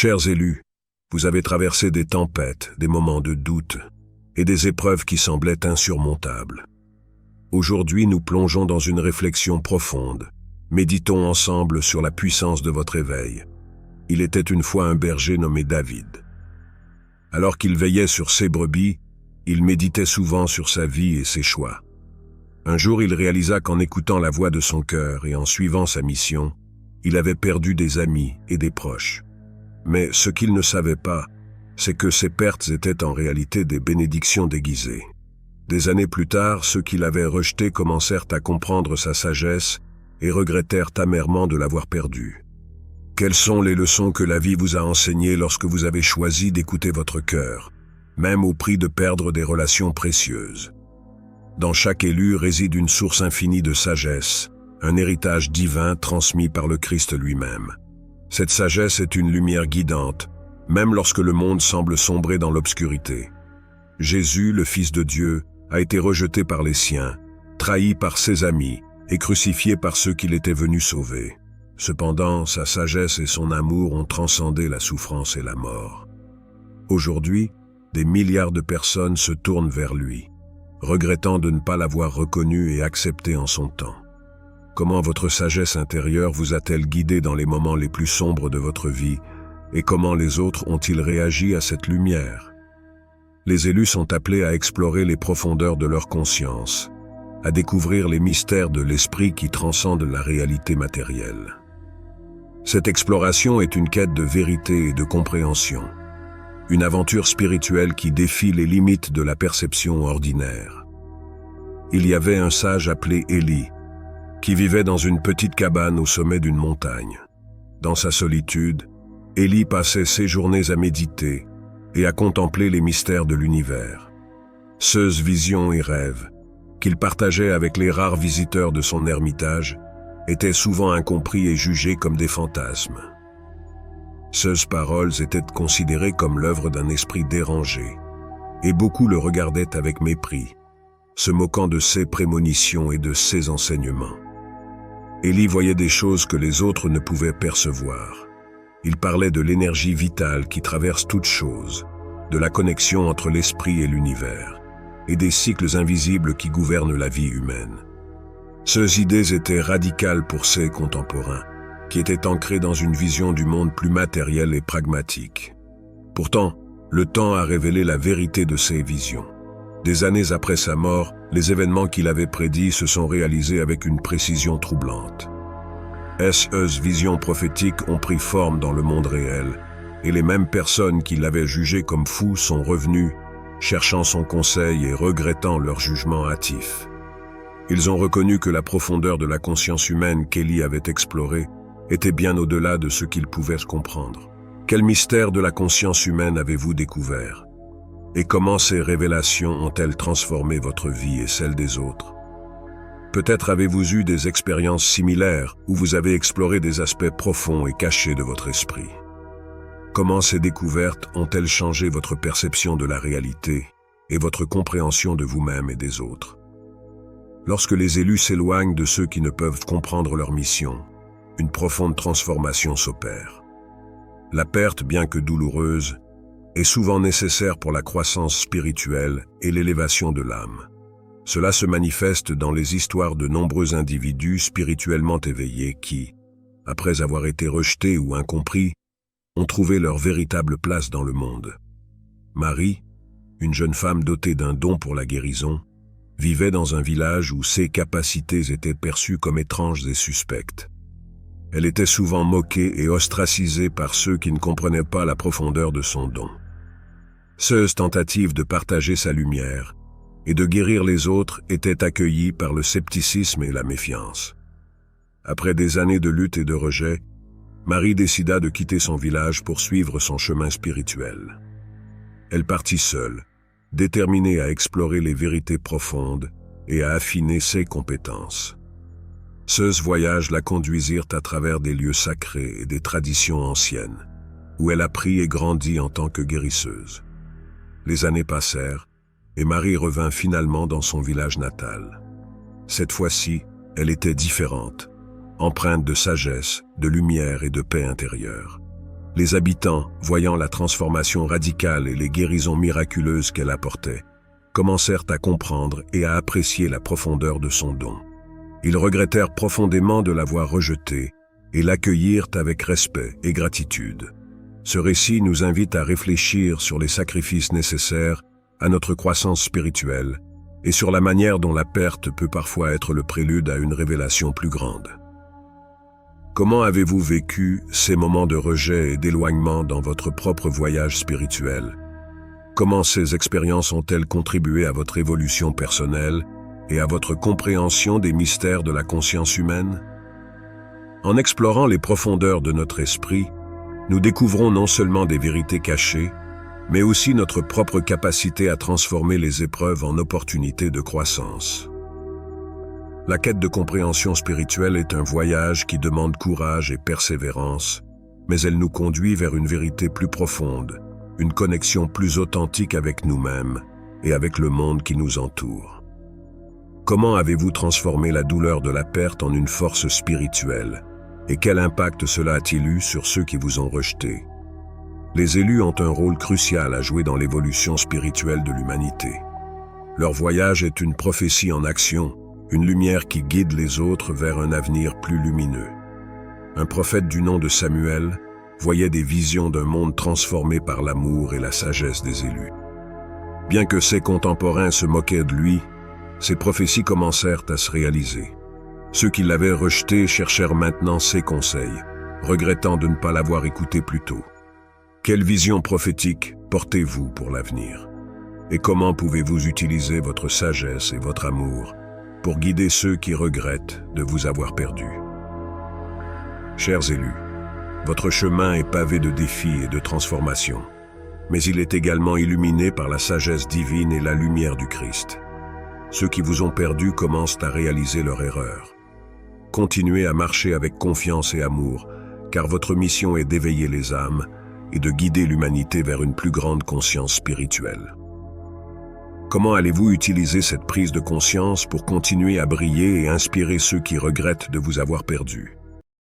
Chers élus, vous avez traversé des tempêtes, des moments de doute et des épreuves qui semblaient insurmontables. Aujourd'hui, nous plongeons dans une réflexion profonde. Méditons ensemble sur la puissance de votre éveil. Il était une fois un berger nommé David. Alors qu'il veillait sur ses brebis, il méditait souvent sur sa vie et ses choix. Un jour, il réalisa qu'en écoutant la voix de son cœur et en suivant sa mission, il avait perdu des amis et des proches. Mais ce qu'il ne savait pas, c'est que ces pertes étaient en réalité des bénédictions déguisées. Des années plus tard, ceux qui l'avaient rejeté commencèrent à comprendre sa sagesse et regrettèrent amèrement de l'avoir perdu. Quelles sont les leçons que la vie vous a enseignées lorsque vous avez choisi d'écouter votre cœur, même au prix de perdre des relations précieuses? Dans chaque élu réside une source infinie de sagesse, un héritage divin transmis par le Christ lui-même. Cette sagesse est une lumière guidante, même lorsque le monde semble sombrer dans l'obscurité. Jésus, le Fils de Dieu, a été rejeté par les siens, trahi par ses amis et crucifié par ceux qu'il était venu sauver. Cependant, sa sagesse et son amour ont transcendé la souffrance et la mort. Aujourd'hui, des milliards de personnes se tournent vers lui, regrettant de ne pas l'avoir reconnu et accepté en son temps. Comment votre sagesse intérieure vous a-t-elle guidé dans les moments les plus sombres de votre vie et comment les autres ont-ils réagi à cette lumière? Les élus sont appelés à explorer les profondeurs de leur conscience, à découvrir les mystères de l'esprit qui transcendent la réalité matérielle. Cette exploration est une quête de vérité et de compréhension, une aventure spirituelle qui défie les limites de la perception ordinaire. Il y avait un sage appelé Élie, qui vivait dans une petite cabane au sommet d'une montagne. Dans sa solitude, Élie passait ses journées à méditer et à contempler les mystères de l'univers. Ces visions et rêves, qu'il partageait avec les rares visiteurs de son ermitage, étaient souvent incompris et jugés comme des fantasmes. Ces paroles étaient considérées comme l'œuvre d'un esprit dérangé, et beaucoup le regardaient avec mépris, se moquant de ses prémonitions et de ses enseignements. Élie voyait des choses que les autres ne pouvaient percevoir. Il parlait de l'énergie vitale qui traverse toute chose, de la connexion entre l'esprit et l'univers, et des cycles invisibles qui gouvernent la vie humaine. Ces idées étaient radicales pour ses contemporains, qui étaient ancrés dans une vision du monde plus matérielle et pragmatique. Pourtant, le temps a révélé la vérité de ces visions. Des années après sa mort, les événements qu'il avait prédits se sont réalisés avec une précision troublante. Ces visions prophétiques ont pris forme dans le monde réel, et les mêmes personnes qui l'avaient jugé comme fou sont revenues, cherchant son conseil et regrettant leur jugement hâtif. Ils ont reconnu que la profondeur de la conscience humaine qu'Élie avait explorée était bien au-delà de ce qu'ils pouvaient comprendre. Quel mystère de la conscience humaine avez-vous découvert? Et comment ces révélations ont-elles transformé votre vie et celle des autres? Peut-être avez-vous eu des expériences similaires où vous avez exploré des aspects profonds et cachés de votre esprit. Comment ces découvertes ont-elles changé votre perception de la réalité et votre compréhension de vous-même et des autres? Lorsque les élus s'éloignent de ceux qui ne peuvent comprendre leur mission, une profonde transformation s'opère. La perte, bien que douloureuse, est souvent nécessaire pour la croissance spirituelle et l'élévation de l'âme. Cela se manifeste dans les histoires de nombreux individus spirituellement éveillés qui, après avoir été rejetés ou incompris, ont trouvé leur véritable place dans le monde. Marie, une jeune femme dotée d'un don pour la guérison, vivait dans un village où ses capacités étaient perçues comme étranges et suspectes. Elle était souvent moquée et ostracisée par ceux qui ne comprenaient pas la profondeur de son don. Ces tentatives de partager sa lumière et de guérir les autres étaient accueillies par le scepticisme et la méfiance. Après des années de lutte et de rejet, Marie décida de quitter son village pour suivre son chemin spirituel. Elle partit seule, déterminée à explorer les vérités profondes et à affiner ses compétences. Ces voyages la conduisirent à travers des lieux sacrés et des traditions anciennes, où elle apprit et grandit en tant que guérisseuse. Les années passèrent, et Marie revint finalement dans son village natal. Cette fois-ci, elle était différente, empreinte de sagesse, de lumière et de paix intérieure. Les habitants, voyant la transformation radicale et les guérisons miraculeuses qu'elle apportait, commencèrent à comprendre et à apprécier la profondeur de son don. Ils regrettèrent profondément de l'avoir rejeté et l'accueillirent avec respect et gratitude. Ce récit nous invite à réfléchir sur les sacrifices nécessaires à notre croissance spirituelle et sur la manière dont la perte peut parfois être le prélude à une révélation plus grande. Comment avez-vous vécu ces moments de rejet et d'éloignement dans votre propre voyage spirituel? Comment ces expériences ont-elles contribué à votre évolution personnelle et à votre compréhension des mystères de la conscience humaine? En explorant les profondeurs de notre esprit, nous découvrons non seulement des vérités cachées, mais aussi notre propre capacité à transformer les épreuves en opportunités de croissance. La quête de compréhension spirituelle est un voyage qui demande courage et persévérance, mais elle nous conduit vers une vérité plus profonde, une connexion plus authentique avec nous-mêmes et avec le monde qui nous entoure. Comment avez-vous transformé la douleur de la perte en une force spirituelle? Et quel impact cela a-t-il eu sur ceux qui vous ont rejeté? Les élus ont un rôle crucial à jouer dans l'évolution spirituelle de l'humanité. Leur voyage est une prophétie en action, une lumière qui guide les autres vers un avenir plus lumineux. Un prophète du nom de Samuel voyait des visions d'un monde transformé par l'amour et la sagesse des élus. Bien que ses contemporains se moquaient de lui, ses prophéties commencèrent à se réaliser. Ceux qui l'avaient rejeté cherchèrent maintenant ses conseils, regrettant de ne pas l'avoir écouté plus tôt. Quelle vision prophétique portez-vous pour l'avenir? Et comment pouvez-vous utiliser votre sagesse et votre amour pour guider ceux qui regrettent de vous avoir perdu? Chers élus, votre chemin est pavé de défis et de transformations, mais il est également illuminé par la sagesse divine et la lumière du Christ. Ceux qui vous ont perdu commencent à réaliser leur erreur. Continuez à marcher avec confiance et amour, car votre mission est d'éveiller les âmes et de guider l'humanité vers une plus grande conscience spirituelle. Comment allez-vous utiliser cette prise de conscience pour continuer à briller et inspirer ceux qui regrettent de vous avoir perdu?